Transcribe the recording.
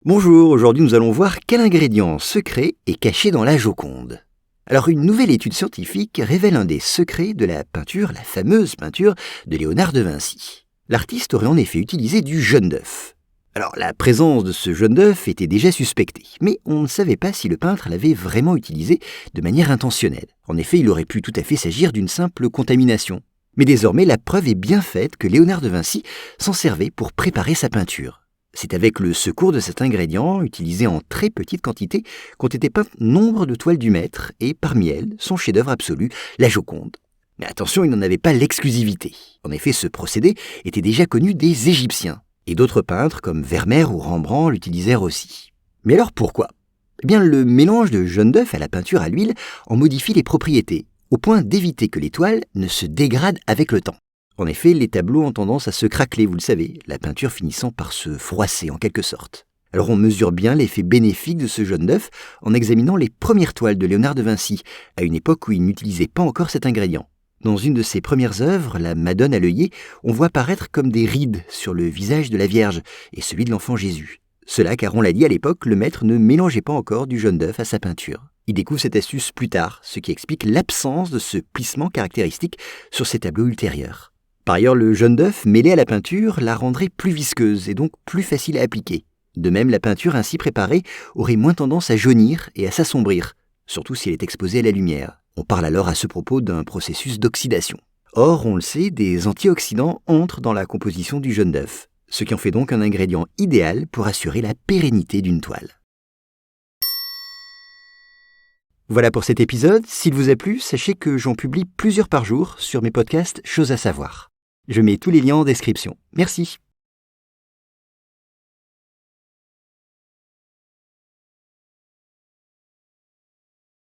Bonjour, aujourd'hui nous allons voir quel ingrédient secret est caché dans la Joconde. Alors une nouvelle étude scientifique révèle un des secrets de la peinture, la fameuse peinture de Léonard de Vinci. L'artiste aurait en effet utilisé du jaune d'œuf. Alors la présence de ce jaune d'œuf était déjà suspectée, mais on ne savait pas si le peintre l'avait vraiment utilisé de manière intentionnelle. En effet, il aurait pu tout à fait s'agir d'une simple contamination. Mais désormais, la preuve est bien faite que Léonard de Vinci s'en servait pour préparer sa peinture. C'est avec le secours de cet ingrédient, utilisé en très petite quantité, qu'ont été peintes nombre de toiles du maître, et parmi elles, son chef-d'œuvre absolu, la Joconde. Mais attention, il n'en avait pas l'exclusivité. En effet, ce procédé était déjà connu des Égyptiens, et d'autres peintres comme Vermeer ou Rembrandt l'utilisèrent aussi. Mais alors pourquoi ? Eh bien, le mélange de jaune d'œuf à la peinture à l'huile en modifie les propriétés, au point d'éviter que les toiles ne se dégradent avec le temps. En effet, les tableaux ont tendance à se craqueler, vous le savez, la peinture finissant par se froisser en quelque sorte. Alors on mesure bien l'effet bénéfique de ce jaune d'œuf en examinant les premières toiles de Léonard de Vinci, à une époque où il n'utilisait pas encore cet ingrédient. Dans une de ses premières œuvres, la Madone à l'œillet, on voit apparaître comme des rides sur le visage de la Vierge et celui de l'enfant Jésus. Cela car on l'a dit à l'époque, le maître ne mélangeait pas encore du jaune d'œuf à sa peinture. Il découvre cette astuce plus tard, ce qui explique l'absence de ce plissement caractéristique sur ses tableaux ultérieurs. Par ailleurs, le jaune d'œuf mêlé à la peinture la rendrait plus visqueuse et donc plus facile à appliquer. De même, la peinture ainsi préparée aurait moins tendance à jaunir et à s'assombrir, surtout si elle est exposée à la lumière. On parle alors à ce propos d'un processus d'oxydation. Or, on le sait, des antioxydants entrent dans la composition du jaune d'œuf, ce qui en fait donc un ingrédient idéal pour assurer la pérennité d'une toile. Voilà pour cet épisode. S'il vous a plu, sachez que j'en publie plusieurs par jour sur mes podcasts Choses à savoir. Je mets tous les liens en description. Merci.